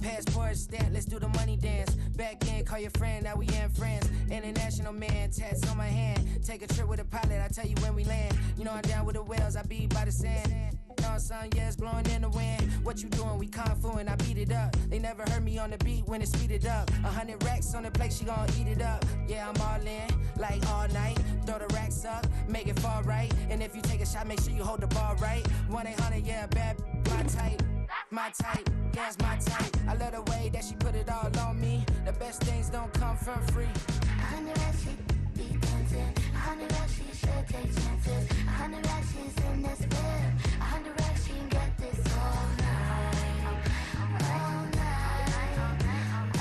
Passport stamp, let's do the money dance. Back in, call your friend, now we in France. International man, tats on my hand. Take a trip with a pilot, I tell you when we land. You know I'm down with the whales, I be by the sand. On sun, yeah, it's blowing in the wind. What you doing? We kung fu and I beat it up. They never heard me on the beat when it speeded up. 100 racks on the plate, she gon' eat it up. Yeah, I'm all in, like all night. Throw the racks up, make it fall right. And if you take a shot, make sure you hold the ball right. 1-800, yeah, bad, my type. My type, yeah, it's my type. I love the way that she put it all on me. The best things don't come from free. 100 racks, she be dancing. 100 racks, she should take chances. 100 racks, she's in this whip. 100 racks, she can get this all night. All night. All night.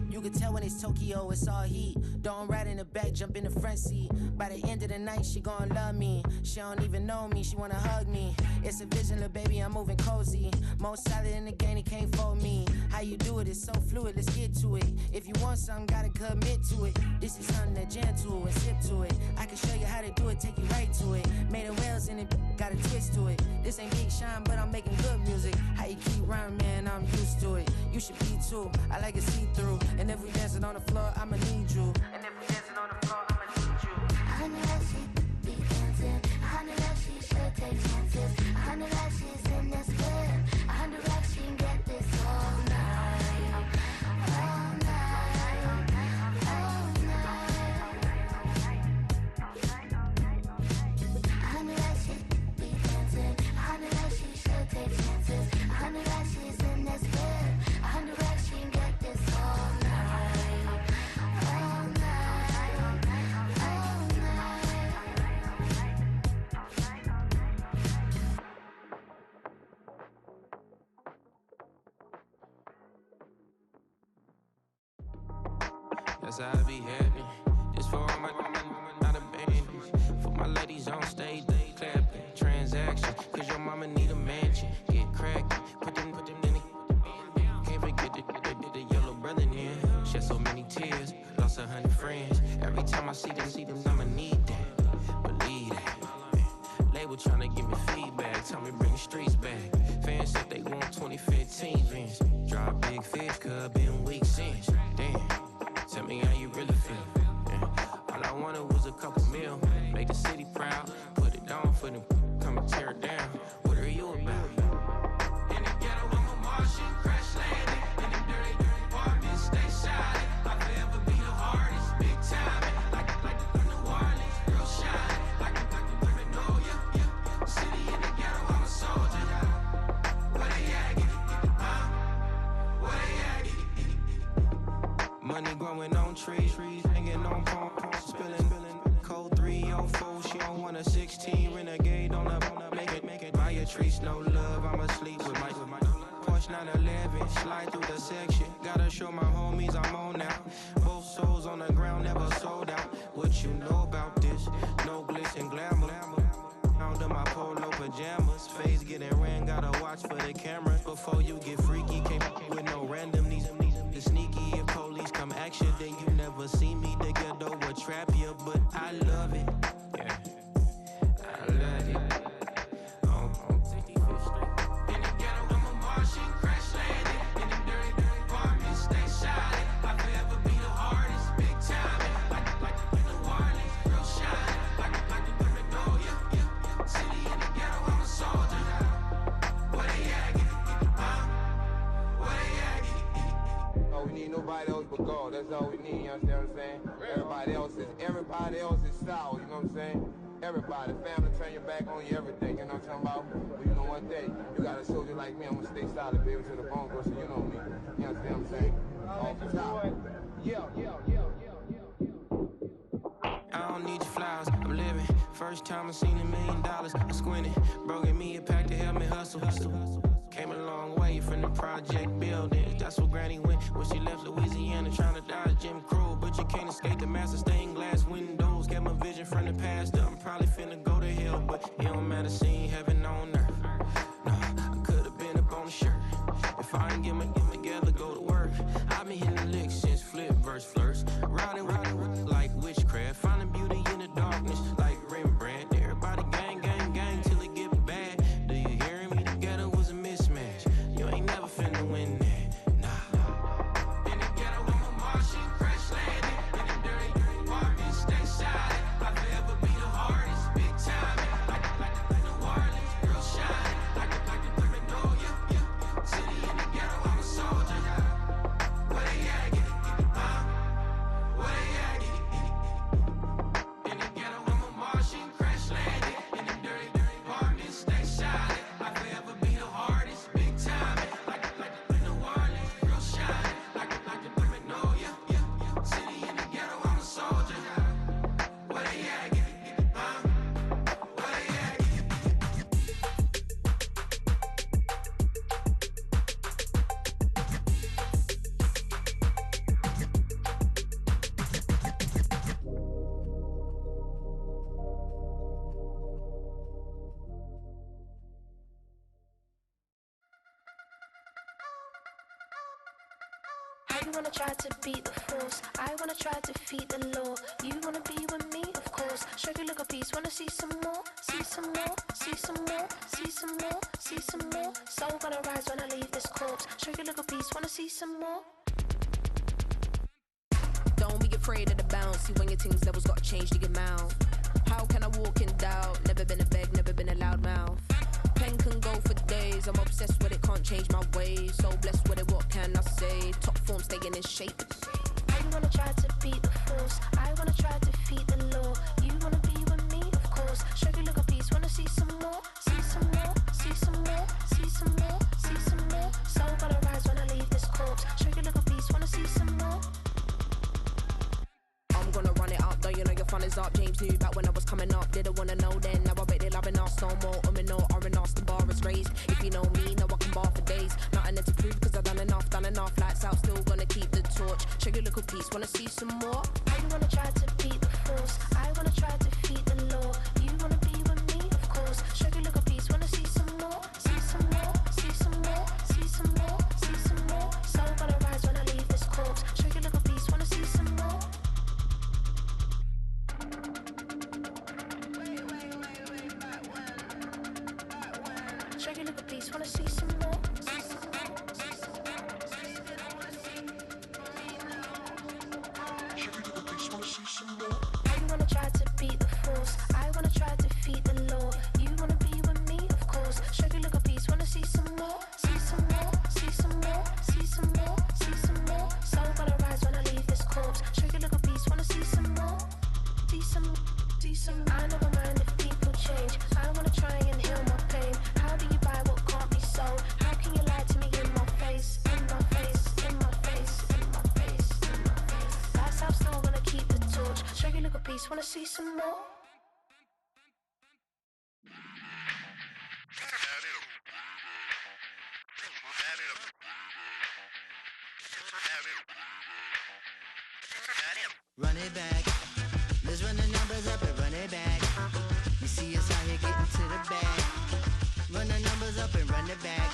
You can tell when it's Tokyo, it's all heat. Don't ride in the back, jump in the front seat. By the end of the night, she gon' love me. She don't even know me, she wanna hug me. It's a vision, little baby, I'm moving cozy. Most solid in the game, he can't fold me. How you do it, it's so fluid, let's get to it. If you want something, gotta commit to it. This is something that jam to and sip to it. I can show you how to do it, take you right to it. Made of whales in it, got a twist to it. This ain't Big Sean, but I'm making good music. How you keep rhyming, man, I'm used to it. You should be too, I like it see-through. And if we dancing on the floor, I'ma need you. And if we dancing on the floor, I'ma need you. 100 racks, she be dancing. 100 racks, she should take chances. 100 racks, she's in this whip. 100 racks, she can get this all night. All night. All night. 100 racks, she be dancing. 100 racks, she should take chances. 100 racks, she's in this whip. 100 racks, she can get this all night. All night. That's how I be happening. This for all my not abandoned. For my ladies on stage, they clapping. Transaction, cause your mama need a mansion. Get crackin', put them in the. Can't forget the yellow brother in. Shed so many tears, lost 100 friends. Every time I see them, I'ma need that. Believe that. Label tryna give me feedback, tell me bring the streets back. Fans said they want 2015 Vince. Drop big fish, cuz been weak since. Damn. Tell me how you really feel. Yeah. All I wanted was a couple mil. Make the city proud. Put it on for them. Come and tear it down. What are you about? In the ghetto, I'm a Martian. Crash landing. In the dirty apartments. Stay shining. I'll forever be the hardest. Big time. Like New Orleans. Real shine. Like the Magnolia. City in the ghetto, I'm a soldier. Where they at? Where they at? Money growing on trees, hanging on palm, spilling, code 304. She don't want a 16, renegade on up, make it. Buy a tree, no love, I'ma sleep with my Porsche 911, slide through the section. Gotta show my homies I'm on now. Both souls on the ground, never sold out. What you know about this? No glitz and glamour. Under my polo pajamas, face getting ran, gotta watch for the cameras. Before you get freaky, can't with no random these sneaky. If police come action, then you never see me. The ghetto will trap you, but I love it. Yeah, I love it. On 65th Street. In the ghetto, I'm a Martian, crash landing. In the dirty apartments, stay shining. I'll forever be the hardest, big time. Like New Orleans, real shine. Like the Magnolia. City in the ghetto, I'm a soldier. Where they at? Where they at? Oh, we need nobody else but God. That's all we need, you understand what I'm saying? Everybody else is sour, you know what I'm saying? Everybody, family, turn your back on you, everything, you know what I'm talking about? But you know one thing, you got a soldier like me, I'm gonna stay solid, baby, to the bone, bro, so you know me. You understand what I'm saying? Off the top. I don't need your flowers, I'm living. First time I seen $1 million, I squinted. Bro gave me a pack to help me hustle. Came a long way from the project buildings. That's where Granny went when she left Louisiana, trying to dodge Jim Crow. But you can't escape the master stained glass windows. Got my vision from the past. I'm probably finna go to hell, but it don't matter, seeing heaven on earth. No, I could've been up on the shirt. If I ain't get my together, go to work. I've been hitting the licks since flip verse first. Riding like witchcraft, finding beauty in the darkness like Rembrandt. Everybody gang till it get I wanna try to beat the force. I wanna try to defeat the law. You wanna be with me, of course. Show you look a piece, wanna see some more, see some more, see some more, see some more, see some more. Soul gonna rise when I leave this corpse. Show you look a piece, wanna see some more. Don't be afraid of the bounce. See when your things levels got to change to your mouth. How can I walk in doubt? Never been a beg, never been a loud mouth. Pen can go for days. I'm obsessed with it, can't change my ways. So blessed with it, what can I say? Top form staying in shape. I wanna try to beat the force. I wanna try to defeat the law. You wanna be with me, of course. Show you look a piece, wanna see some more, see some more, see some more, see some more, see some more. Soul gonna rise when I leave this corpse. Show you look a piece, wanna see some more. I'm gonna run it up, though you know your fun is up. James knew back when I was coming up. Didn't wanna know then, now I bet they loving us no more. No R&R's, the bar is raised. If you know me, now I can bar for days. Nothing left to prove cause I've done enough. Lights out, still gonna keep the torch. Show you little piece, wanna see some more? I wanna try to beat the force. I wanna try to defeat the law. You wanna be with me, of course. Show you look a piece, wanna see some more, see some more, see some more, see some more, see some more. Soul gonna rise when I leave this corpse. Show you look a piece, wanna see some more. Show you look a piece, wanna see some more. I wanna try to beat the force. I wanna try to defeat the law. You wanna be with me, of course. Show you look a piece, wanna see some more, see some more, see some more, see some more, see some more. Soul gonna rise when I leave this corpse. Show you look a piece, wanna see some more, see some, see some. I never mind if people change. I wanna try and heal my pain. How do you buy what can't be sold? How can you lie to me in my face, in my face, in my face, in my face, in my face? That's how I'm still gonna keep the torch. Show you look a piece, wanna see some more? Run it back. Let's run the numbers up and run it back. You see us out here getting to the bag. Run the numbers up and run it back.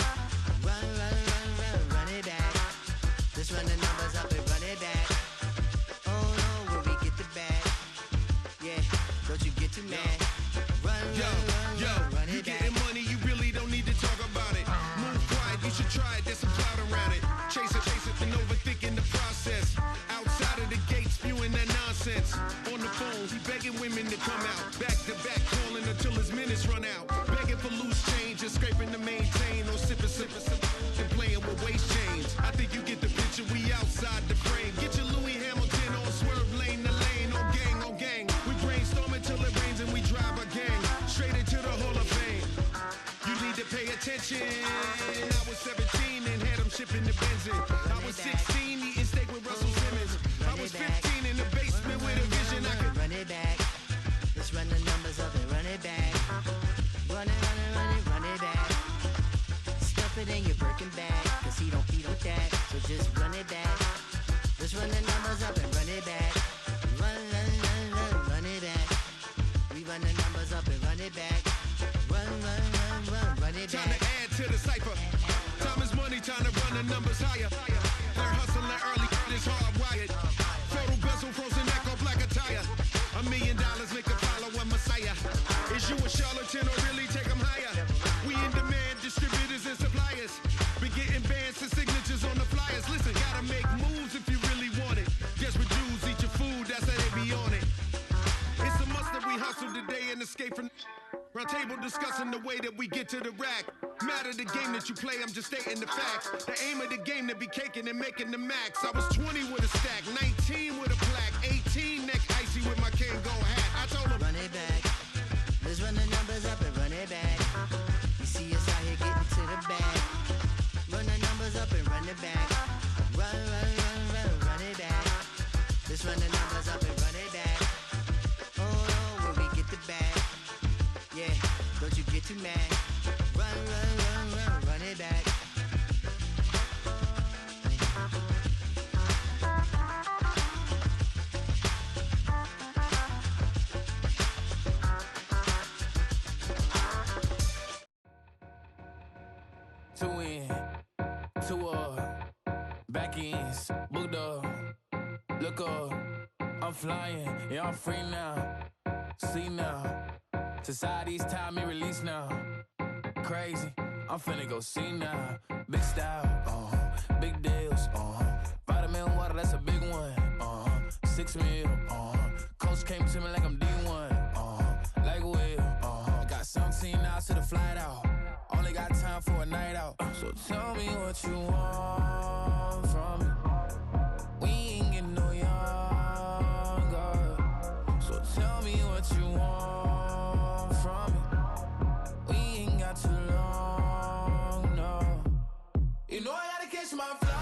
Run, run, run, run, run it back. Let's run the numbers up and run it back. Oh no, where we get the bag. Yeah, don't you get too mad. Run, run, run, run you it back. getting money, you really don't need to talk about it. Move quiet, you should try it, there's some cloud around it. Chase it, and overthinking the process. Outside of the gates, spewing that nonsense. On the phone, he begging women to come out. Back to back, calling until his minutes run out. Begging for loose change, just scraping to maintain. No sipping, and playing with waist chains. I think you get the picture, we outside the frame. Get your Louis Hamilton on swerve lane to lane. On gang. We brainstorm until it rains and we drive a gang. Straight into the Hall of Fame. You need to pay attention. I was 17 and had them shipping the benzin. I was 16 eating steak with Russell Simmons. I was 15 in the basement with a vision. I could run it back. Let's run the numbers up and run it back. Run it, run it, run it, run it back. Stuff it in your Birkin bag, cause he don't eat with that. So just run it back. Let's run the numbers up and run it back. Run, run, run, run, run it back. We run the numbers up and run it back. Run, run, run, run, run it back. time to add to the cipher. Time is money, time to run the numbers higher. They're hustling early, it's hardwired. Photo bezel, frozen neck or black attire. $1 million make a follow a messiah. Is you a charlatan or really take them higher? We in demand, distributors and suppliers. Been getting bands and signatures on the flyers. Listen, gotta make moves if you really want it. Desperate Jews eat your food, that's how they be on it. It's a must that we hustle today and escape from round table discussing the way that we get to the rack. Matter the game that you play, I'm just stating the facts. The aim of the game to be caking and making the max. I was 20 with a stack, 19 with a plaque, 18 neck icy with my Kango hat. I told him run it back. Let's run the numbers up and run it back. You see us out here getting to the bag. Run the numbers up and run it back. Run, run, run, run, run it back. Let's run the numbers up and run it back. Oh no, where we get the bag. Yeah, don't you get too mad. Run, run, run, run, run it back. Look up, I'm flying, yeah, I'm free now. See now, society's time me release now. Crazy, I'm finna go see now. Big style, big deals, vitamin water, that's a big one, 6 mil, coach came to me like I'm D1, like Will, got 17 hours to the flight out, only got time for a night out, so tell me what you want from me, we ain't getting no younger, so tell me what you want from me, we ain't got too long, no, you know I gotta catch my flight.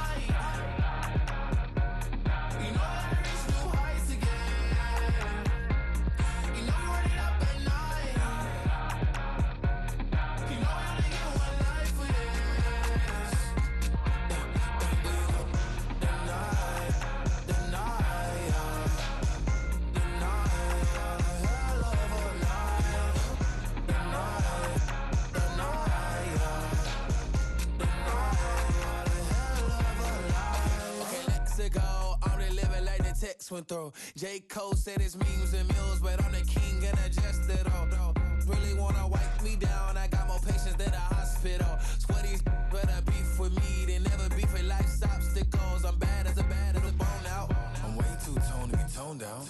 Text went through. J. Cole said it's memes and mills, but I'm the king and adjust it all. Really wanna wipe me down. I got more patience than a hospital. Sweaties better beef with me than never beef with life's obstacles. I'm bad as a bone out. I'm way too toned to be toned down.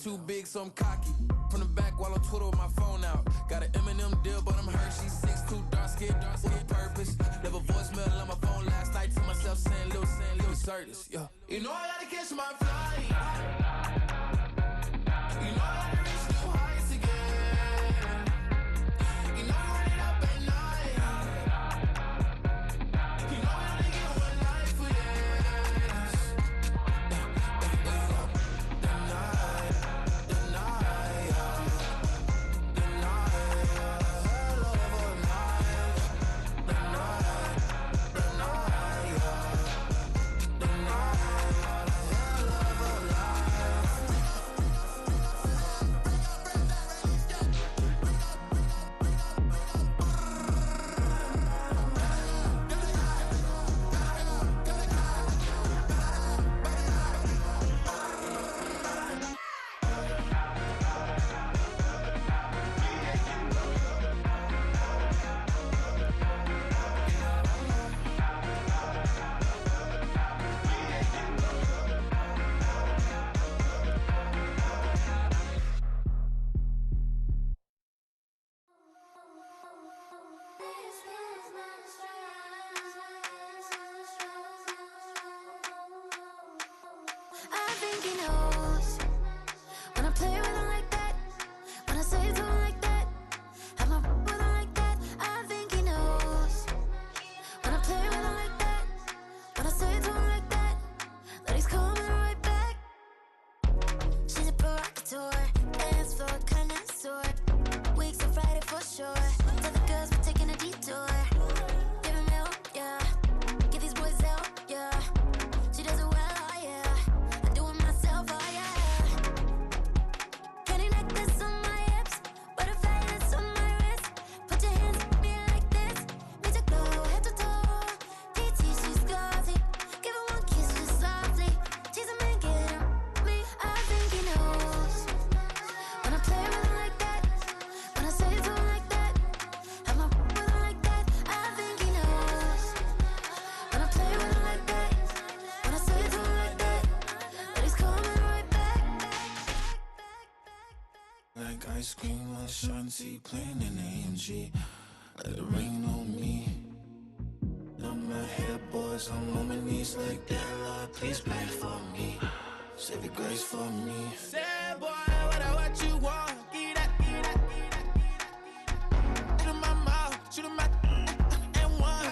Too big, so I'm cocky. From the back while on Twitter with my phone out. Got an Eminem deal, but I'm Hershey. 6'2", dark skin, with a purpose. Never voicemail on my phone last night to myself saying Lil Certis, yeah. You know I gotta catch my flight. You know I gotta reach new heights again. You know I run it up at night. You know I only get one life for this. The night, hell of a night. The night, I think he knows when I play with him like that, when I say to him like that, have my with him like that. I think he knows when I play with him like that, when I say to him like that, that he's coming right back. She's a provocateur, dance for a connoisseur. Weeks of Friday for sure. Tell the girls we're taking a detour. Give him help, yeah. Give these boys help, yeah. She does it well, oh yeah. I do it myself, oh yeah. Pretty necklace on my hips, butterflies on my wrist. Put your hands on me like this, make it go head to toe. PT, she's glossy. Give her one kiss just softly. Tease him and get him me. I think he knows when I play with him like that, when I say to him like that, have my with him like that. I think he knows when I play with him like that, when I say to him like that, that he's coming right back. Like ice cream on Shanty, playing in AMG. Let it rain on me. Love my hair, boys, I'm on my knees like that. Lord, please pray for me. Save your grace for me. Say, boy, what you want? Give that, give that, give that, give that. Shoot in my mouth, shoot in my and one.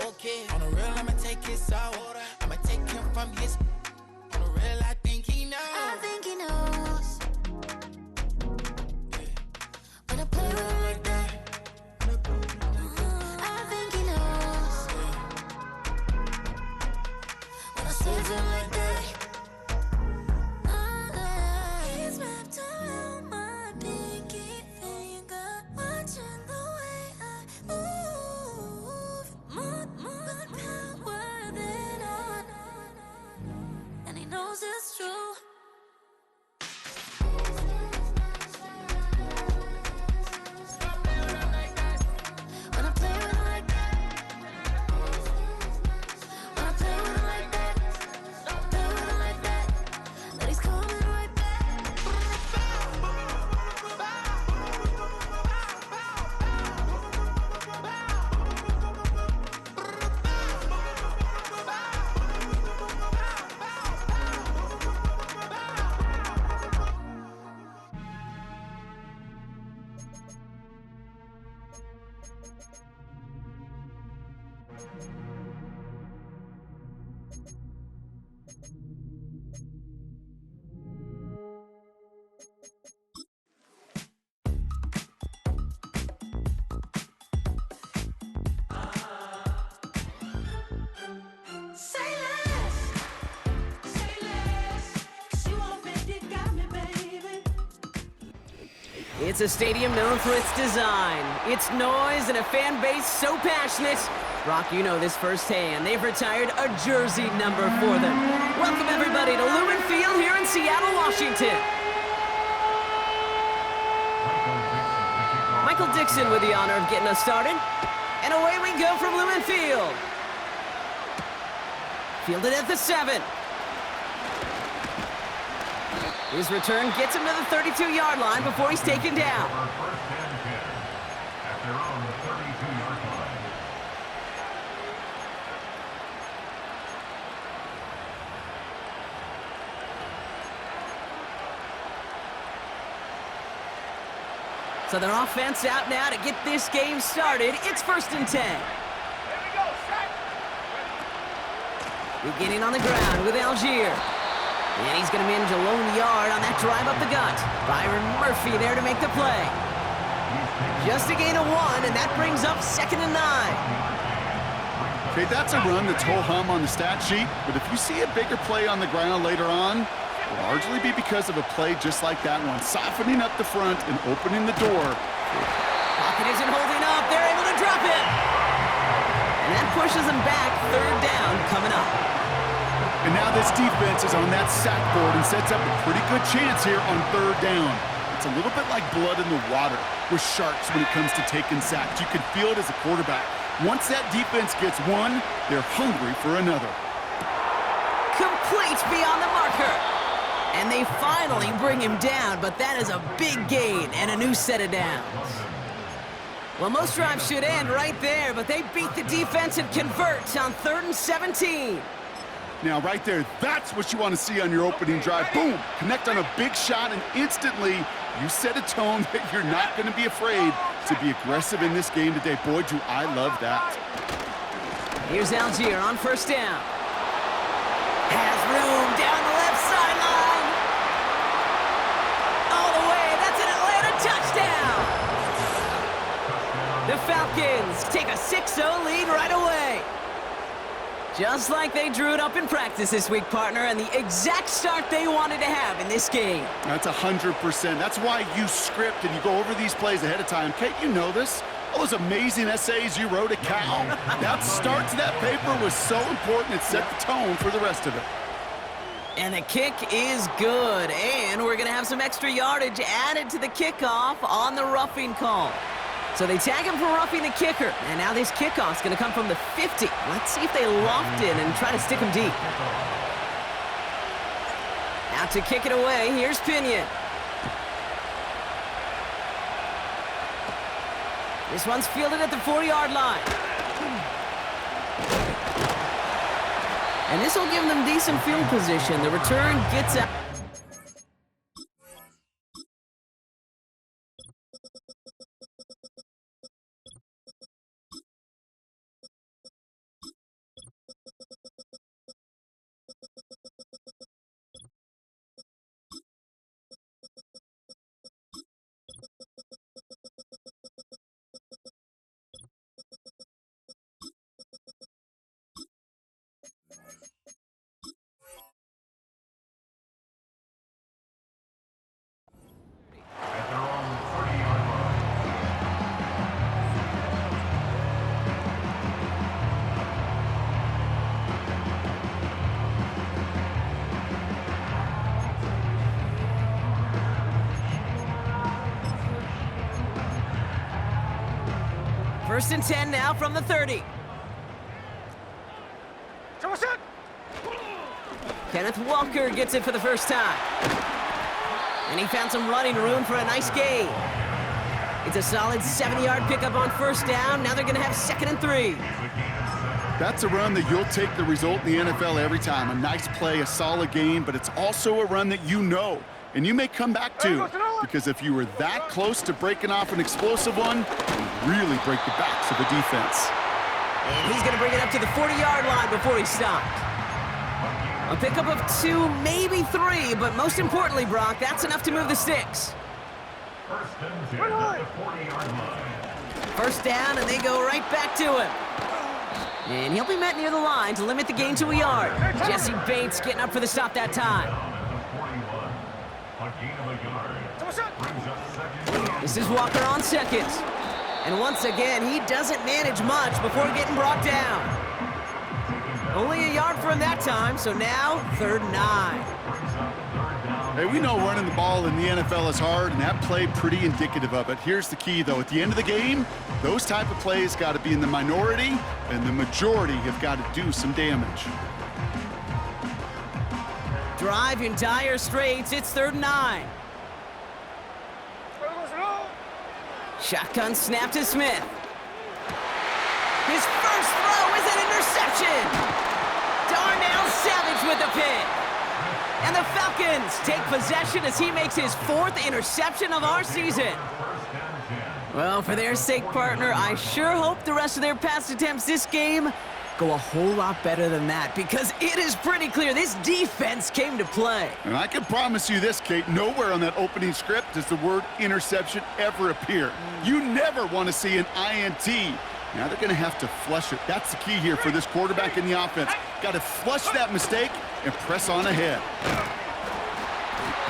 Okay, on the real, I'ma take his out. I'ma take him from his. On the real, I think he knows. I think he knows when I play with him like that. I think he knows when I say to him like that. He's wrapped around my pinky finger, watching the way I move. More power than on. It's a stadium known for its design, its noise, and a fan base so passionate. Brock, you know this firsthand. They've retired a jersey number for them. Welcome, everybody, to Lumen Field here in Seattle, Washington. Michael Dixon with the honor of getting us started. And away we go from Lumen Field. Fielded at the 7. His return gets him to the 32-yard line before he's taken down. So their offense out now to get this game started. It's 1st and 10. Here we go, set. Beginning on the ground with Algier. And he's going to manage a lone yard on that drive up the gut. Byron Murphy there to make the play. Just a gain of 1, and that brings up 2nd and 9. Okay, that's a run that's ho-hum on the stat sheet, but if you see a bigger play on the ground later on, it'll largely be because of a play just like that one, softening up the front and opening the door. Pocket isn't holding up. They're able to drop it. And that pushes them back. 3rd down coming up. And now this defense is on that sack board and sets up a pretty good chance here on 3rd down. It's a little bit like blood in the water with sharks when it comes to taking sacks. You can feel it as a quarterback. Once that defense gets one, they're hungry for another. Complete beyond the marker. And they finally bring him down, but that is a big gain and a new set of downs. Well, most drives should end right there, but they beat the defense and convert on 3rd and 17. Now, right there, that's what you want to see on your opening drive. Boom! Connect on a big shot, and instantly you set a tone that you're not going to be afraid to be aggressive in this game today. Boy, do I love that. Here's Algier on 1st down. Has room down the left sideline. All the way, that's an Atlanta touchdown. The Falcons take a 6-0 lead right away. Just like they drew it up in practice this week, partner, and the exact start they wanted to have in this game. That's 100%. That's why you script and you go over these plays ahead of time. Kate, you know this. All those amazing essays you wrote at Cal. That start to that paper was so important. It set the tone for the rest of it. And the kick is good. And we're going to have some extra yardage added to the kickoff on the roughing call. So they tag him for roughing the kicker. And now this kickoff's going to come from the 50. Let's see if they loft in and try to stick him deep. Out to kick it away. Here's Pinion. This one's fielded at the 4-yard line. And this will give them decent field position. The return gets out. First and 10 now from the 30. Kenneth Walker gets it for the first time. And he found some running room for a nice gain. It's a solid 70-yard pickup on 1st down. Now they're going to have 2nd and 3. That's a run that you'll take the result in the NFL every time. A nice play, a solid game, but it's also a run that you know and you may come back to, because if you were that close to breaking off an explosive one, you really break the backs of the defense. And he's going to bring it up to the 40-yard line before he stopped. A pickup of 2, maybe 3, but most importantly, Brock, that's enough to move the sticks. First down, and they go right back to him. And he'll be met near the line to limit the gain to a yard. Jesse Bates getting up for the stop that time. This is Walker on seconds. And once again, he doesn't manage much before getting brought down. Only a yard for him that time, so now 3rd and 9. Hey, we know running the ball in the NFL is hard, and that play pretty indicative of it. Here's the key, though. At the end of the game, those type of plays got to be in the minority, and the majority have got to do some damage. Drive in dire straits. It's 3rd and 9. Shotgun snap to Smith. His first throw is an interception. Darnell Savage with the pick. And the Falcons take possession as he makes his 4th interception of our season. Well, for their sake, partner, I sure hope the rest of their pass attempts this game go a whole lot better than that, because it is pretty clear this defense came to play. And I can promise you this, Kate, nowhere on that opening script does the word interception ever appear. You never want to see an INT. Now they're going to have to flush it. That's the key here for this quarterback in the offense. Got to flush that mistake and press on ahead.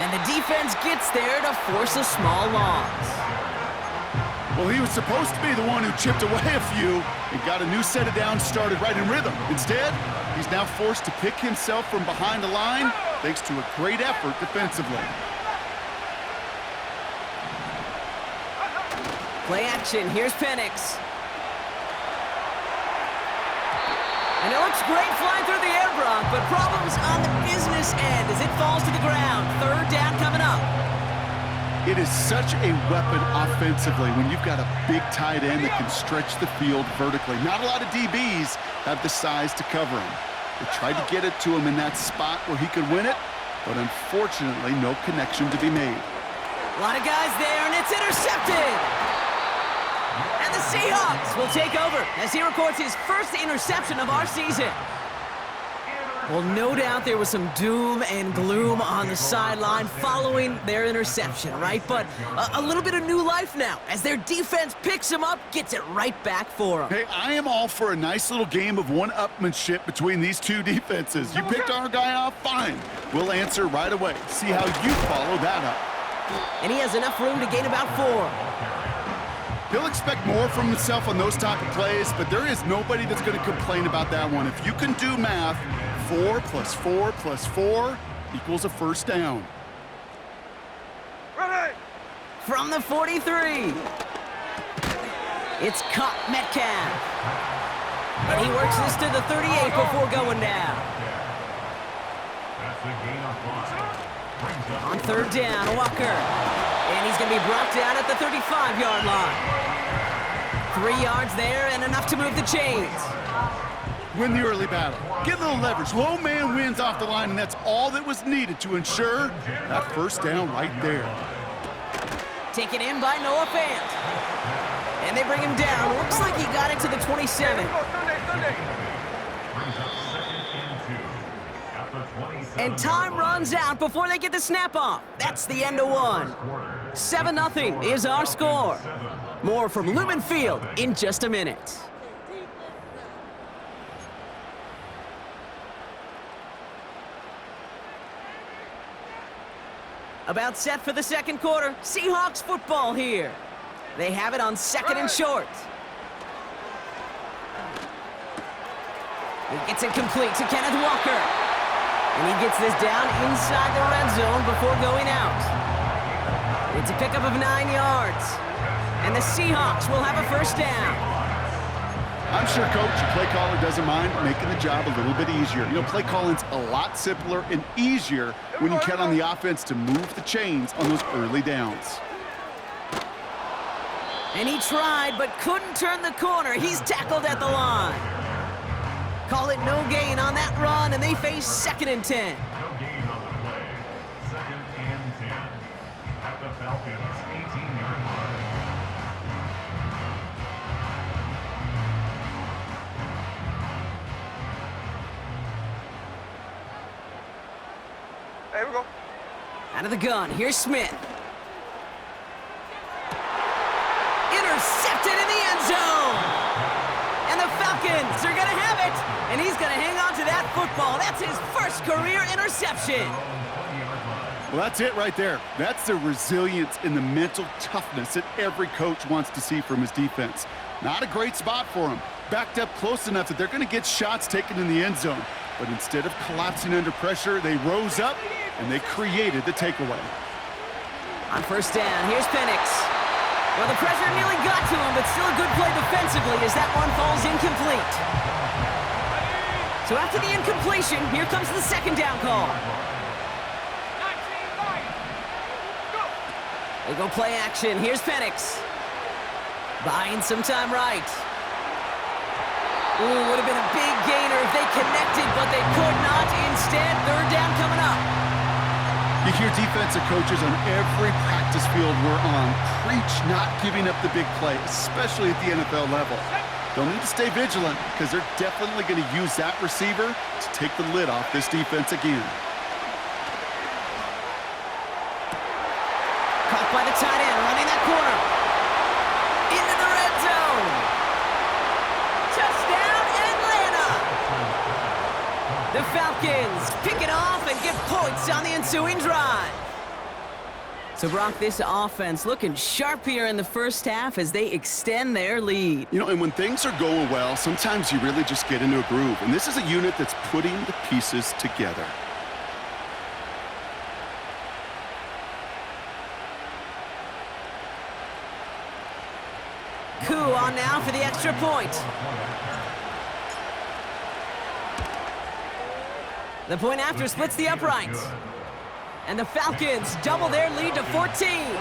And the defense gets there to force a small loss. Well, he was supposed to be the one who chipped away a few and got a new set of downs started right in rhythm. Instead, he's now forced to pick himself from behind the line thanks to a great effort defensively. Play action. Here's Penix. And it looks great flying through the air, Brock, but problems on the business end as it falls to the ground. 3rd down coming up. It is such a weapon offensively when you've got a big tight end that can stretch the field vertically. Not a lot of DBs have the size to cover him. They tried to get it to him in that spot where he could win it, but unfortunately, no connection to be made. A lot of guys there, and it's intercepted. And the Seahawks will take over as he records his 1st interception of our season. Well, no doubt there was some doom and gloom on the sideline following their interception, right? But a little bit of new life now as their defense picks him up, gets it right back for him. Hey, I am all for a nice little game of one-upmanship between these two defenses. You picked our guy off, fine. We'll answer right away. See how you follow that up. And he has enough room to gain about 4. He'll expect more from himself on those type of plays, but there is nobody that's going to complain about that one. If you can do math, 4 + 4 + 4 equals a 1st down. Ready. From the 43, it's Cup Metcalf. And he works this to the 38 before going down. On 3rd down, Walker. And he's going to be brought down at the 35-yard line. 3 yards there and enough to move the chains. Win the early battle. Get a little leverage. Low man wins off the line, and that's all that was needed to ensure that 1st down right there. Taken in by Noah Fant. And they bring him down. Looks like he got it to the 27. And time runs out before they get the snap off. That's the end of 1. 7-0 is our score. More from Lumen Field in just a minute. About set for the 2nd quarter. Seahawks football here. They have it on 2nd and short. He gets it complete to Kenneth Walker. And he gets this down inside the red zone before going out. It's a pickup of 9 yards. And the Seahawks will have a 1st down. I'm sure, Coach, your play caller doesn't mind making the job a little bit easier. You know, play calling's a lot simpler and easier when you count on the offense to move the chains on those early downs. And he tried, but couldn't turn the corner. He's tackled at the line. Call it no gain on that run, and they face 2nd and 10. No gain on the play. 2nd and 10 at the Falcons' 18-yard line. Hey, we go. Out of the gun, here's Smith. Intercepted in the end zone. And the Falcons are going to have it. And he's going to hang on to that football. That's his first career interception. Well, that's it right there. That's the resilience and the mental toughness that every coach wants to see from his defense. Not a great spot for him. Backed up close enough that they're going to get shots taken in the end zone. But instead of collapsing under pressure, they rose up and they created the takeaway. On first down, here's Penix. Well, the pressure nearly got to him, but still a good play defensively as that one falls incomplete. So after the incompletion, here comes the second down call. They go play action. Here's Penix. Buying some time right. Ooh, would have been a big gainer if they connected, but they could not. Instead, third down coming up. You hear defensive coaches on every practice field we're on preach not giving up the big play, especially at the NFL level. They'll need to stay vigilant because they're definitely going to use that receiver to take the lid off this defense again. Caught by the tight end, running that corner. Into the red zone. Touchdown, Atlanta! The Falcons pick it off and get points on the ensuing drive. So, Brock, this offense looking sharp here in the first half as they extend their lead. You know, and when things are going well, sometimes you really just get into a groove. And this is a unit that's putting the pieces together. Coup on now for the extra point. The point after splits the uprights. And the Falcons double their lead to 14.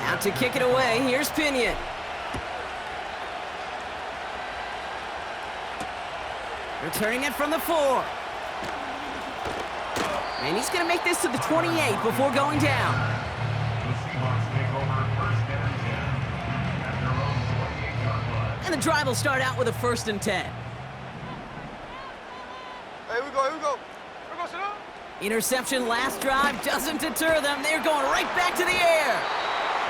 Out to kick it away, here's Pinion. Returning it from the 4. And he's going to make this to the 28 before going down. And the drive will start out with a 1st and 10. Here we go. Here we go, sit down. Interception last drive doesn't deter them. They're going right back to the air.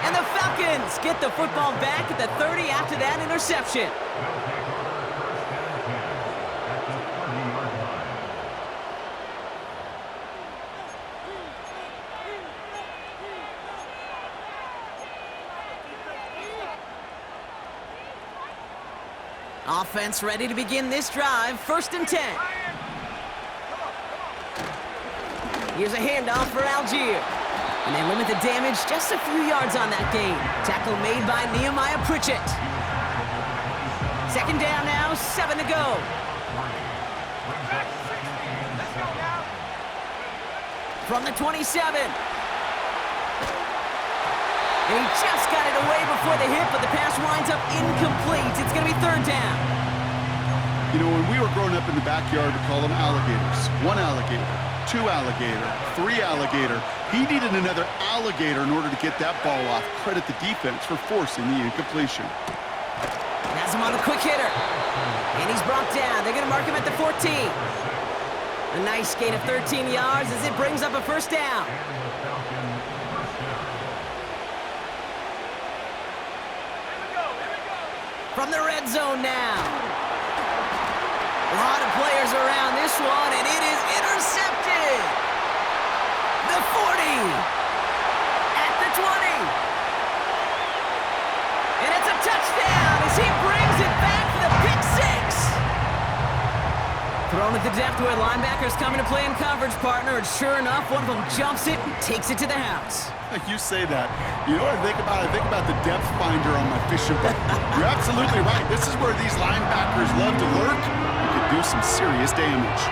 And the Falcons get the football back at the 30 after that interception. Offense ready to begin this drive. 1st and 10. Here's a handoff for Algier. And they limit the damage just a few yards on that gain. Tackle made by Nehemiah Pritchett. 2nd down now, 7 to go. From the 27. And he just got it away before the hit, but the pass winds up incomplete. It's going to be 3rd down. You know, when we were growing up in the backyard, we call them alligators. 1 alligator, 2 alligator, 3 alligator. He needed another alligator in order to get that ball off. Credit the defense for forcing the incompletion. Has him on the quick hitter. And he's brought down. They're going to mark him at the 14. A nice gain of 13 yards as it brings up a 1st down. From the red zone now. A lot of players around this one, and it is intercepted. The 40. At the 20. And it's a touchdown as he brings it back for the pick 6. Thrown at the depth where linebackers coming to play in coverage, partner, and sure enough, one of them jumps it and takes it to the house. You say that. You know what I think about? I think about the depth finder on my fishing boat. You're absolutely right. This is where these linebackers love to lurk. You could do some serious damage.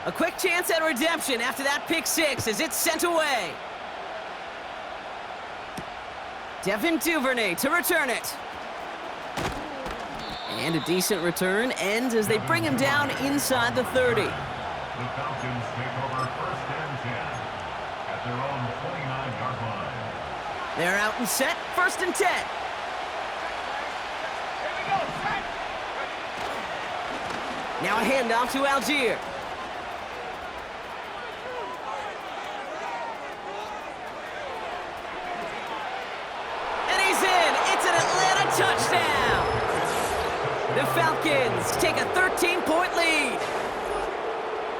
A quick chance at redemption after that pick 6 as it's sent away. Devin Duvernay to return it. And a decent return ends as they bring him down inside the 30. The Falcons take over 1st and 10 at their own 29-yard line. They're out and set, 1st and 10. Now a handoff to Algier. And he's in. It's an Atlanta touchdown. The Falcons take a 13-point lead.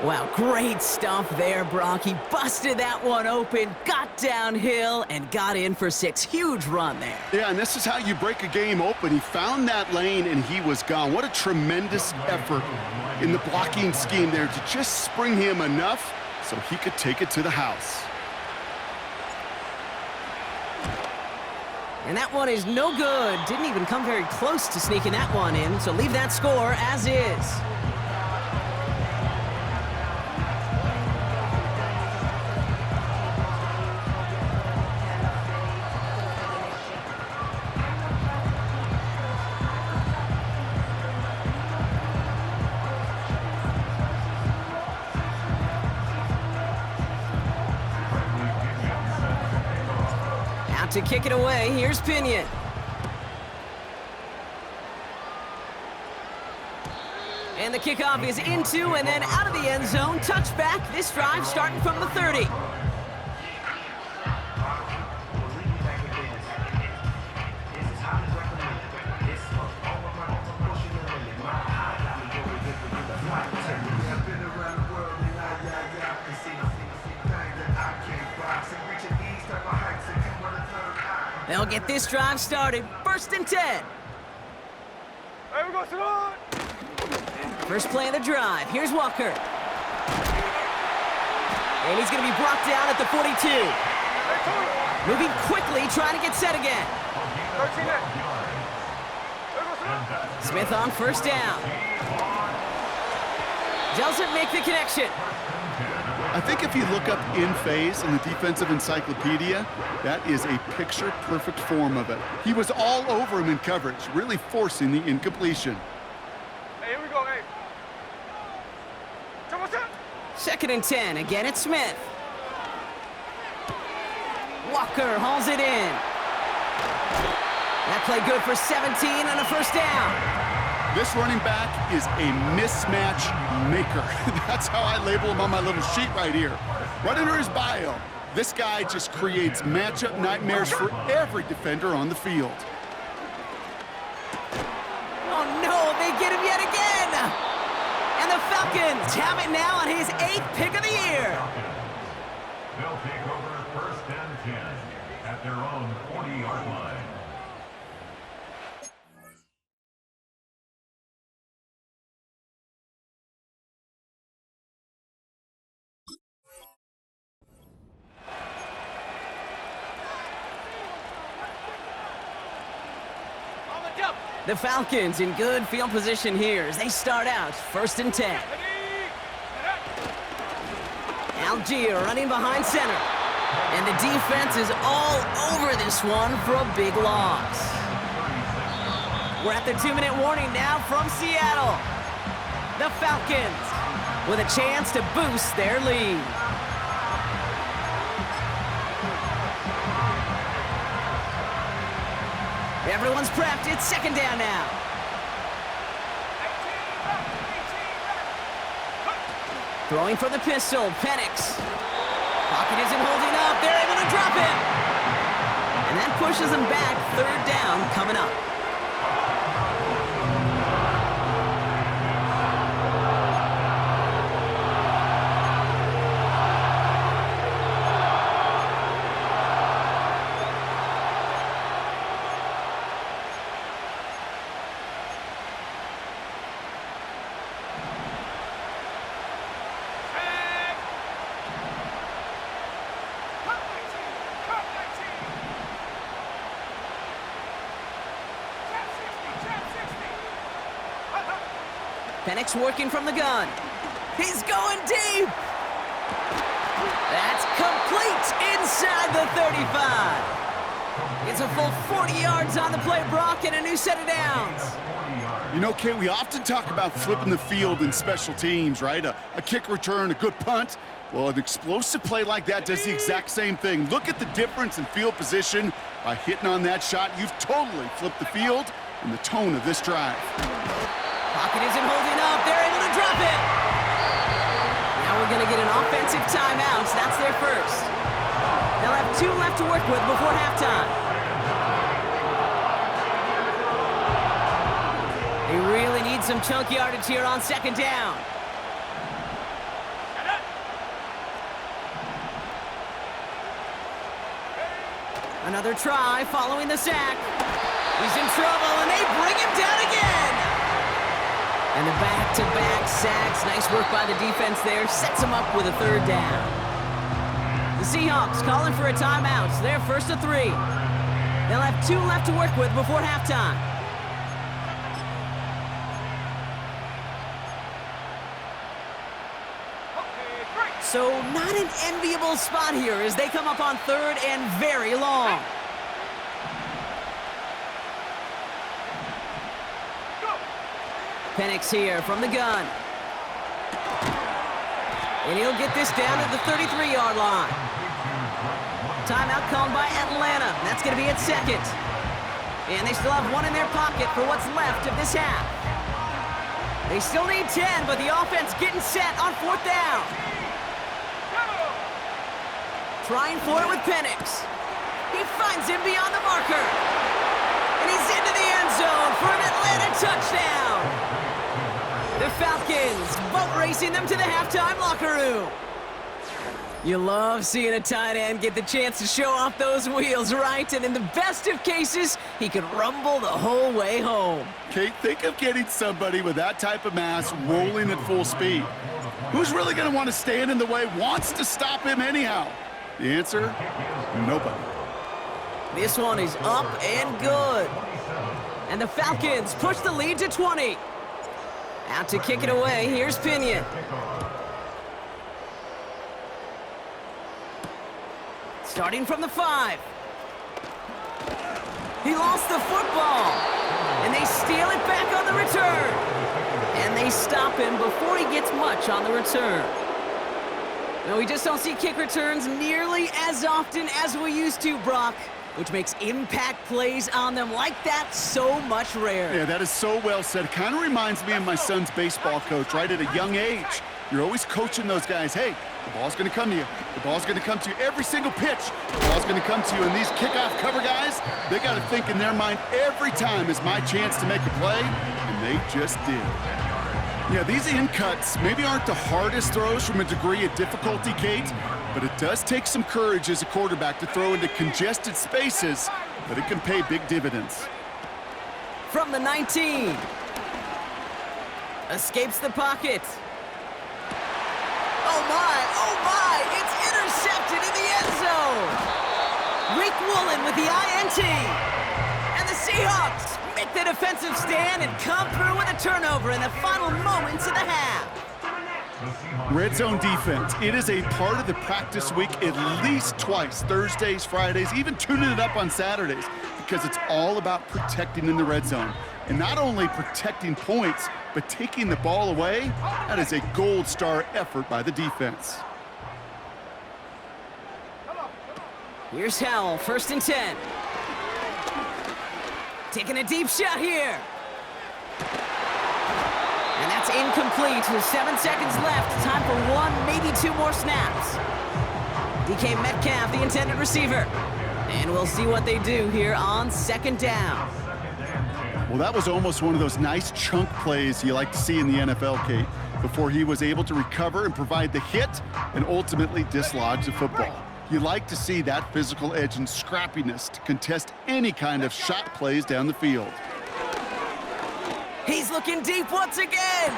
Wow, great stuff there, Brock. He busted that one open, got downhill, and got in for 6. Huge run there. Yeah, and this is how you break a game open. He found that lane, and he was gone. What a tremendous effort in the blocking scheme there to just spring him enough so he could take it to the house. And that one is no good. Didn't even come very close to sneaking that one in, so leave that score as is. To kick it away, here's Pinion. And the kickoff is into and then out of the end zone. Touchback, this drive starting from the 30. They'll get this drive started. 1st and 10. First play of the drive. Here's Walker. And he's going to be brought down at the 42. Moving quickly, trying to get set again. Smith on 1st down. Doesn't make the connection. I think if you look up in phase in the defensive encyclopedia, that is a picture-perfect form of it. He was all over him in coverage, really forcing the incompletion. Hey, here we go, hey. 2nd and 10. Again, it's Smith. Walker hauls it in. That play good for 17 and a 1st down. This running back is a mismatch maker. That's how I label him on my little sheet right here. Right under his bio, this guy just creates matchup nightmares for every defender on the field. Oh no, they get him yet again! And the Falcons have it now on his 8th pick of the year. They'll take over 1st and 10 at their own 40-yard line. The Falcons in good field position here as they start out 1st and 10. Algier running behind center. And the defense is all over this one for a big loss. We're at the 2-minute warning now from Seattle. The Falcons with a chance to boost their lead. Everyone's prepped. It's 2nd down now. Throwing for the pistol, Penix. Pocket isn't holding up. They're able to drop him. And that pushes them back. 3rd down coming up. Penix working from the gun. He's going deep. That's complete inside the 35. It's a full 40 yards on the play, Brock, and a new set of downs. You know, Kate, we often talk about flipping the field in special teams, right? A kick return, a good punt. Well, an explosive play like that does the exact same thing. Look at the difference in field position. By hitting on that shot, you've totally flipped the field and the tone of this drive. Pocket isn't holding up. They're able to drop it. Now we're going to get an offensive timeout. So that's their first. They'll have 2 left to work with before halftime. They really need some chunk yardage here on second down. Another try following the sack. He's in trouble, and they bring him down again. And the back-to-back sacks. Nice work by the defense there. Sets him up with a third down. The Seahawks calling for a timeout. So they're first to 3. They'll have 2 left to work with before halftime. So not an enviable spot here as they come up on 3rd and very long. Penix here from the gun. And he'll get this down at the 33-yard line. Timeout called by Atlanta. That's going to be at 2nd. And they still have 1 in their pocket for what's left of this half. They still need 10, but the offense getting set on 4th down. Trying for it with Penix. He finds him beyond the marker. And he's into the end zone for an Atlanta touchdown. The Falcons boat racing them to the halftime locker room. You love seeing a tight end get the chance to show off those wheels, right? And in the best of cases, he can rumble the whole way home. Kate, think of getting somebody with that type of mass rolling at full speed. Who's really going to want to stand in the way, wants to stop him anyhow? The answer, nobody. This one is up and good. And the Falcons push the lead to 20. Out to kick it away, here's Pinion. Starting from the 5. He lost the football. And they steal it back on the return. And they stop him before he gets much on the return. No, we just don't see kick returns nearly as often as we used to, Brock, which makes impact plays on them like that so much rarer. Yeah, that is so well said. It kind of reminds me of my son's baseball coach, right? At a young age, you're always coaching those guys, hey, the ball's going to come to you. The ball's going to come to you every single pitch. The ball's going to come to you. And these kickoff cover guys, they got to think in their mind every time is my chance to make a play, and they just did. Yeah, these in cuts maybe aren't the hardest throws from a degree of difficulty, Kate, but it does take some courage as a quarterback to throw into congested spaces, but it can pay big dividends. From the 19. Escapes the pocket. Oh my, it's intercepted in the end zone. Rick Woolen with the INT. And the Seahawks make the defensive stand and come through with a turnover in the final moments of the half. Red zone defense, it is a part of the practice week at least twice, Thursdays, Fridays, even tuning it up on Saturdays, because it's all about protecting in the red zone. And not only protecting points, but taking the ball away, that is a gold star effort by the defense. Here's Howell, 1st and 10. Taking a deep shot here. And that's incomplete. 7 seconds left. Time for 1, maybe 2 more snaps. DK Metcalf, the intended receiver. And we'll see what they do here on 2nd down. Well, that was almost one of those nice chunk plays you like to see in the NFL, Kate, before he was able to recover and provide the hit and ultimately dislodge the football. You like to see that physical edge and scrappiness to contest any kind of shot plays down the field. He's looking deep once again.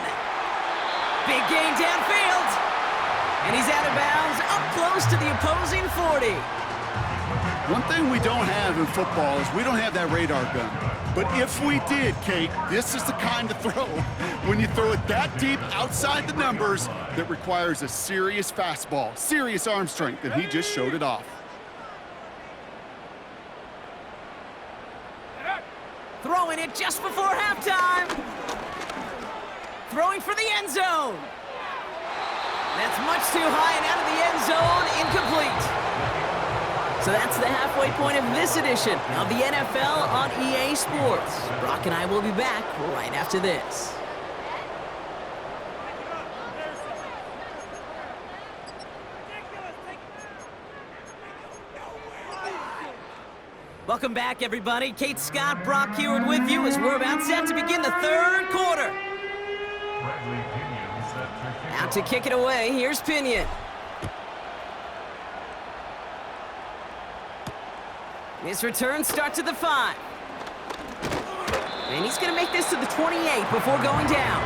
Big gain downfield. And he's out of bounds, up close to the opposing 40. One thing we don't have in football is we don't have that radar gun. But if we did, Kate, this is the kind of throw, when you throw it that deep outside the numbers, that requires a serious fastball, serious arm strength, and he just showed it off. Throwing it just before halftime. Throwing for the end zone. That's much too high and out of the end zone, incomplete. So that's the halfway point of this edition of the NFL on EA Sports. Brock and I will be back right after this. Welcome back, everybody. Kate Scott, Brock Heward with you as we're about set to begin the third quarter. Out to kick it away, here's Pinion. His return starts at the 5. And he's going to make this to the 28 before going down.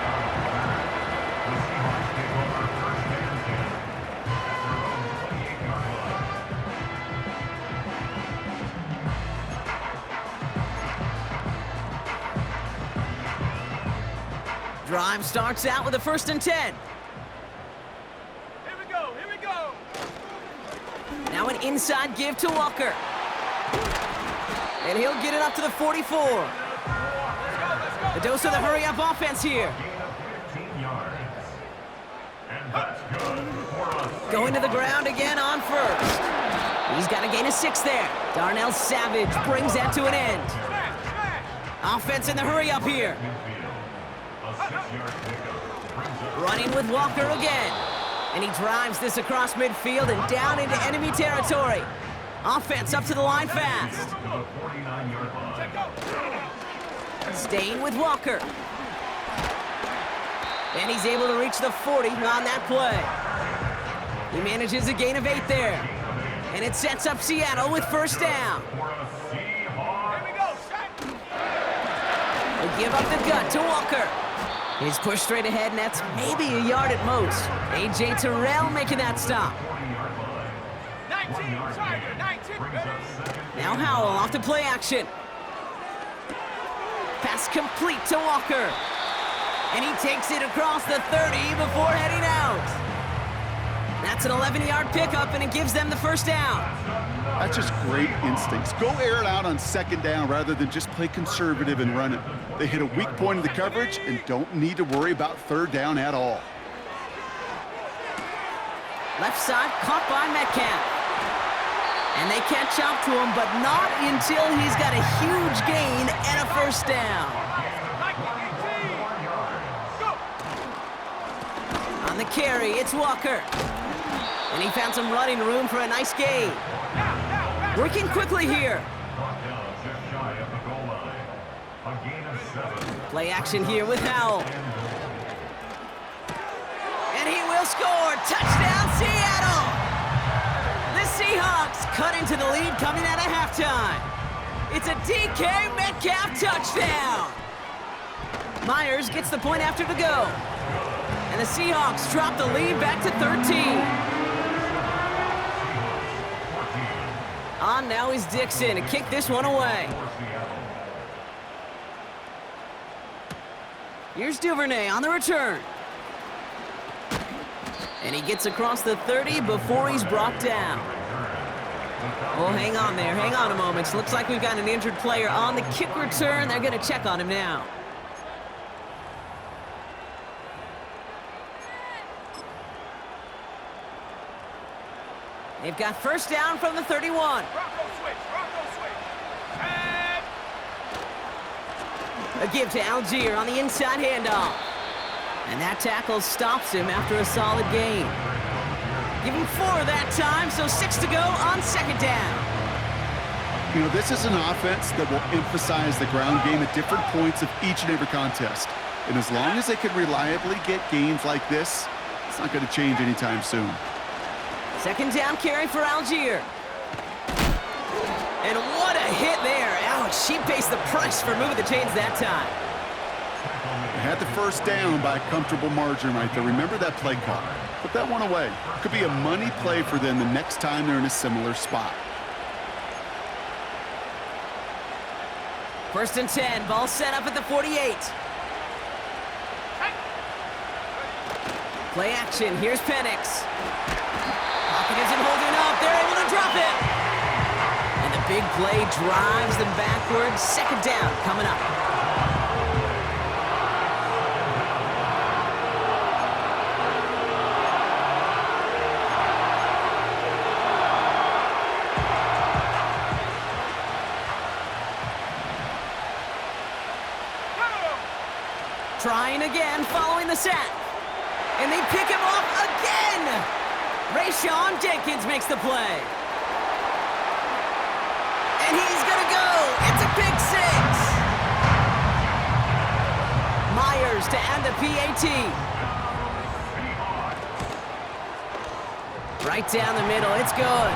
Drive starts out with a 1st and 10. Here we go. Now an inside give to Walker. And he'll get it up to the 44. A dose of the hurry-up offense here. Going to the ground again on 1st. He's got a gain of 6 there. Darnell Savage brings that to an end. Offense in the hurry-up here. Running with Walker again. And he drives this across midfield and down into enemy territory. Offense up to the line fast. Staying with Walker. And he's able to reach the 40 on that play. He manages a gain of 8 there. And it sets up Seattle with 1st down. They give up the gut to Walker. He's pushed straight ahead, and that's maybe a yard at most. A.J. Terrell making that stop. 19. Now Howell off to play action. Pass complete to Walker. And he takes it across the 30 before heading out. That's an 11-yard pickup, and it gives them the 1st down. That's just great instincts. Go air it out on 2nd down rather than just play conservative and run it. They hit a weak point in the coverage and don't need to worry about 3rd down at all. Left side caught by Metcalf. And they catch up to him, but not until he's got a huge gain and a 1st down. On the carry, it's Walker. And he found some running room for a nice gain. Working quickly here. Play action here with Howell. And he will score. Touchdown, Seattle! The Seahawks cut into the lead coming out of halftime. It's a DK Metcalf touchdown. Myers gets the point after to go. And the Seahawks drop the lead back to 13. On now is Dixon to kick this one away. Here's Duvernay on the return. And he gets across the 30 before he's brought down. Oh, hang on there. Hang on a moment. Looks like we've got an injured player on the kick return. They're going to check on him now. They've got 1st down from the 31. Bronco switch. And A give to Algier on the inside handoff. And that tackle stops him after a solid gain. Give him 4 that time, so 6 to go on 2nd down. You know, this is an offense that will emphasize the ground game at different points of each and every contest. And as long as they can reliably get gains like this, it's not going to change anytime soon. 2nd down carry for Algier. And what a hit there. Ouch, she pays the price for moving the chains that time. They had the 1st down by a comfortable margin right there. Remember that play call. Put that one away. Could be a money play for them the next time they're in a similar spot. 1st and 10, ball set up at the 48. Play action, here's Penix. Pocket isn't holding up, they're able to drop it. And the big play drives them backwards. Second down coming up. Trying again, following the sack. And they pick him off again! Rayshawn Jenkins makes the play. And he's gonna go! It's a pick six! Myers to add the PAT. Right down the middle, it's good.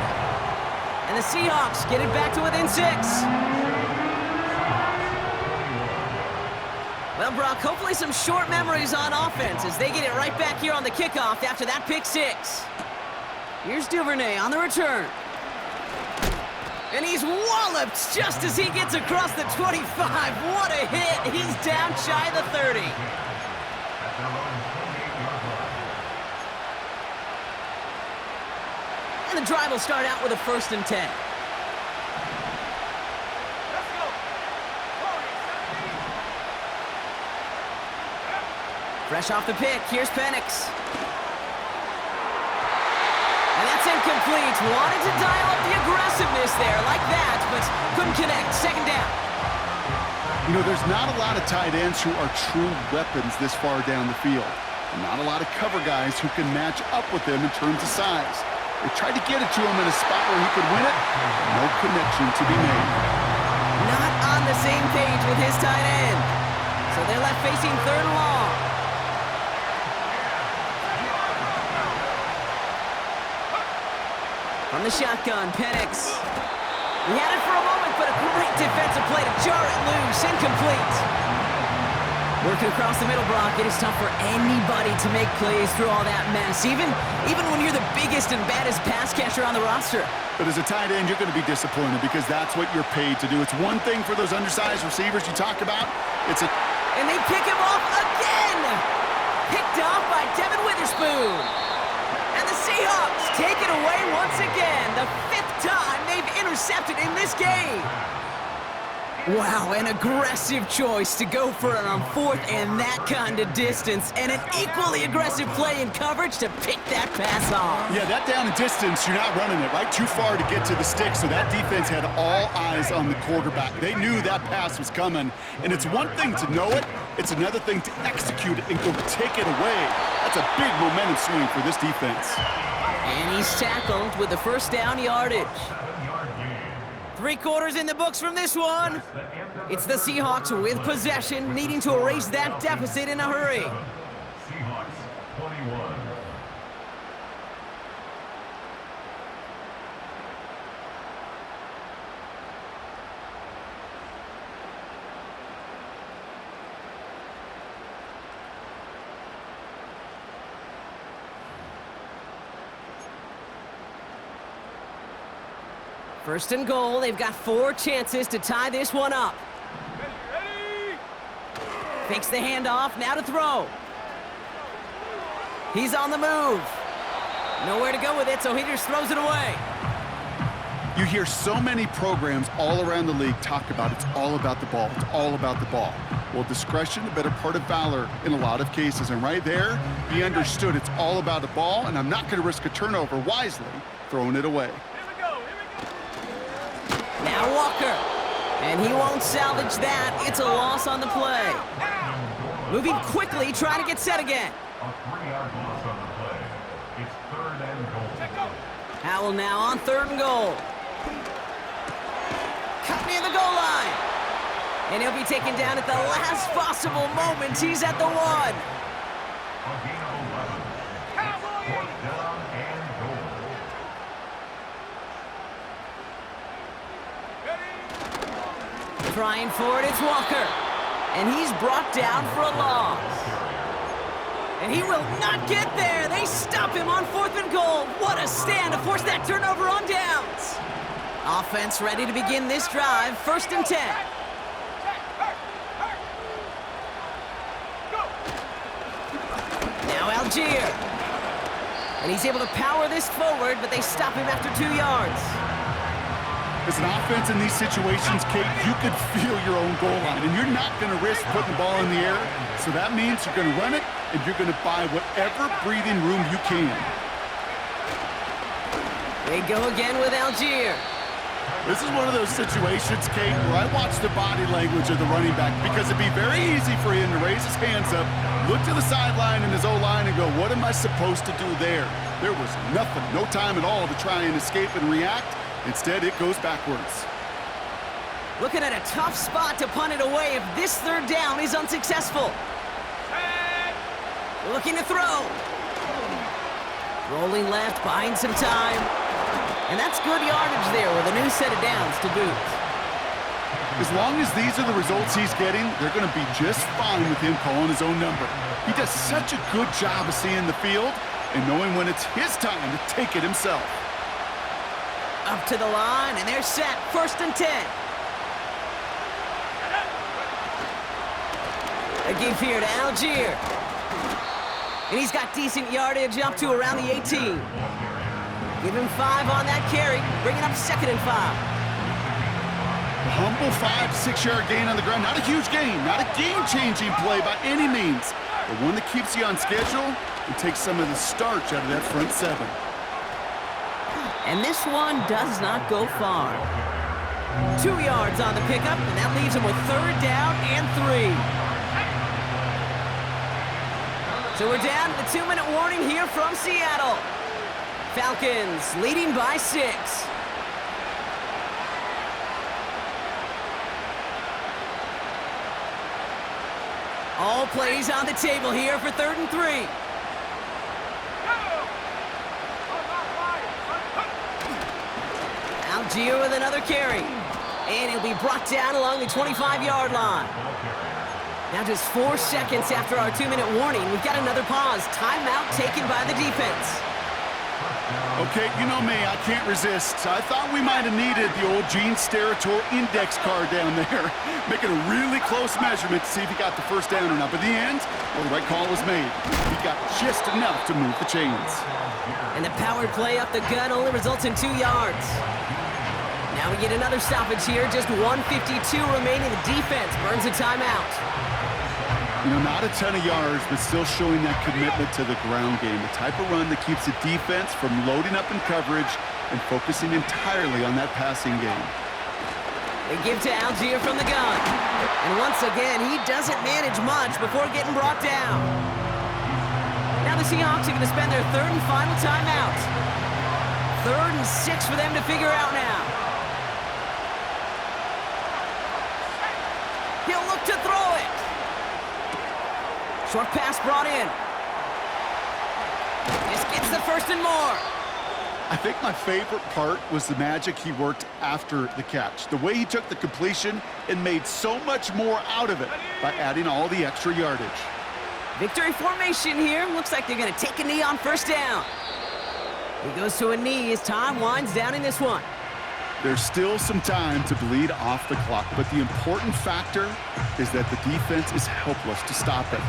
And the Seahawks get it back to within 6. Well, Brock, hopefully some short memories on offense as they get it right back here on the kickoff after that pick six. Here's Duvernay on the return. And he's walloped just as he gets across the 25. What a hit. He's down shy of the 30. And the drive will start out with a 1st and 10. Fresh off the pick, here's Penix. And that's incomplete. Wanted to dial up the aggressiveness there like that, but couldn't connect. Second down. You know, there's not a lot of tight ends who are true weapons this far down the field. And not a lot of cover guys who can match up with him in terms of size. They tried to get it to him in a spot where he could win it. No connection to be made. Not on the same page with his tight end. So they're left facing 3rd and long. From the shotgun, Penix. He had it for a moment, but a great defensive play to jar it loose. Incomplete. Working across the middle, Brock, it is tough for anybody to make plays through all that mess, even when you're the biggest and baddest pass catcher on the roster. But as a tight end, you're going to be disappointed because that's what you're paid to do. It's one thing for those undersized receivers you talk about. And they pick him off again! Picked off by Devin Witherspoon. And the Seahawks take it away once again. The 5th time they've intercepted in this game. Wow, an aggressive choice to go for it on 4th and that kind of distance. And an equally aggressive play in coverage to pick that pass off. Yeah, that down and distance, you're not running it, right? Too far to get to the stick, so that defense had all eyes on the quarterback. They knew that pass was coming. And it's one thing to know it, it's another thing to execute it and go take it away. That's a big momentum swing for this defense. And he's tackled with the 1st down yardage. 3 quarters in the books from this one. It's the Seahawks with possession, needing to erase that deficit in a hurry. Seahawks 21. First and goal, they've got 4 chances to tie this one up. Fakes the handoff, now to throw. He's on the move. Nowhere to go with it, so he just throws it away. You hear so many programs all around the league talk about it's all about the ball, it's all about the ball. Well, discretion, the better part of valor in a lot of cases. And right there, he understood it's all about the ball, and I'm not going to risk a turnover wisely, throwing it away. Now Walker, and he won't salvage that. It's a loss on the play. Moving quickly, trying to get set again. A 3-yard loss on the play. It's 3rd and goal. Howell now on 3rd and goal. Cut near the goal line. And he'll be taken down at the last possible moment. He's at the 1. A gain of 11. It's 4th down and goal. Trying for it, it's Walker. And he's brought down for a loss. And he will not get there. They stop him on 4th and goal. What a stand to force that turnover on downs. Offense ready to begin this drive. 1st and 10. Now Algier. And he's able to power this forward, but they stop him after 2 yards. As an offense in these situations, Kate, you could feel your own goal line, and you're not going to risk putting the ball in the air. So that means you're going to run it, and you're going to buy whatever breathing room you can. They go again with Algier. This is one of those situations, Kate, where I watch the body language of the running back, because it'd be very easy for him to raise his hands up, look to the sideline in his O-line and go, what am I supposed to do there? There was nothing, no time at all to try and escape and react. Instead, it goes backwards. Looking at a tough spot to punt it away if this third down is unsuccessful. Looking to throw. Rolling left, buying some time. And that's good yardage there with a new set of downs to boot. As long as these are the results he's getting, they're going to be just fine with him calling his own number. He does such a good job of seeing the field and knowing when it's his time to take it himself. Up to the line, and they're set. 1st and 10. A give here to Algier. And he's got decent yardage up to around the 18. Give him 5 on that carry, bringing up 2nd and 5. A humble 5 to 6 yard gain on the ground. Not a huge gain, not a game-changing play by any means, but one that keeps you on schedule and takes some of the starch out of that front 7. And this one does not go far. 2 yards on the pickup, and that leaves him with 3rd down and 3. So we're down to the 2-minute warning here from Seattle. Falcons leading by 6. All plays on the table here for 3rd and 3. Algier with another carry. And he'll be brought down along the 25-yard line. Now just 4 seconds after our 2-minute warning, we've got another pause. Timeout taken by the defense. Okay, you know me, I can't resist. I thought we might have needed the old Gene Steratore index card down there, making a really close measurement to see if he got the 1st down or not. But in the end, well, the right call was made. He got just enough to move the chains. And the powered play up the gut only results in 2 yards. Now we get another stoppage here, just 1:52 remaining. The defense burns a timeout. You know, not a ton of yards, but still showing that commitment to the ground game. The type of run that keeps the defense from loading up in coverage and focusing entirely on that passing game. They give to Algier from the gun. And once again, he doesn't manage much before getting brought down. Now the Seahawks are going to spend their 3rd and final timeout. 3rd and 6 for them to figure out now. He'll look to throw it. Short pass brought in. This gets the 1st and more. I think my favorite part was the magic he worked after the catch. The way he took the completion and made so much more out of it by adding all the extra yardage. Victory formation here. Looks like they're going to take a knee on 1st down. He goes to a knee as time winds down in this one. There's still some time to bleed off the clock, but the important factor is that the defense is helpless to stop it.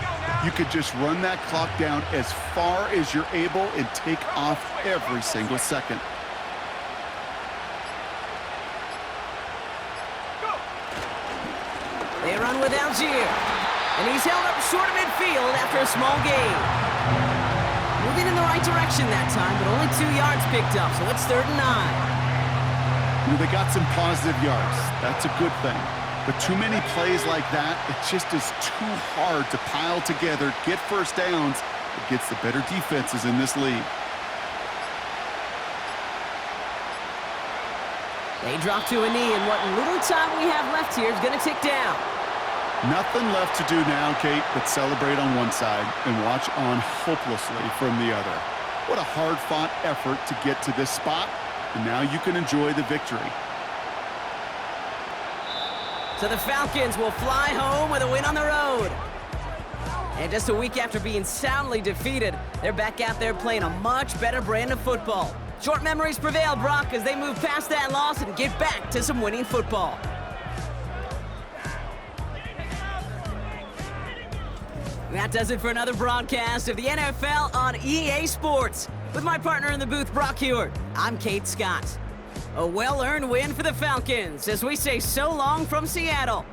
You could just run that clock down as far as you're able and take off every single second. They run with Algier, and he's held up short of midfield after a small gain. Moving in the right direction that time, but only 2 yards picked up, so it's 3rd and 9. You know, they got some positive yards. That's a good thing. But too many plays like that, it just is too hard to pile together, get 1st downs against the better defenses in this league. They drop to a knee, and what little time we have left here is going to tick down. Nothing left to do now, Kate, but celebrate on one side and watch on hopelessly from the other. What a hard-fought effort to get to this spot. And now you can enjoy the victory. So the Falcons will fly home with a win on the road. And just a week after being soundly defeated, they're back out there playing a much better brand of football. Short memories prevail, Brock, as they move past that loss and get back to some winning football. That does it for another broadcast of the NFL on EA Sports. With my partner in the booth, Brock Hewart, I'm Kate Scott. A well-earned win for the Falcons as we say so long from Seattle.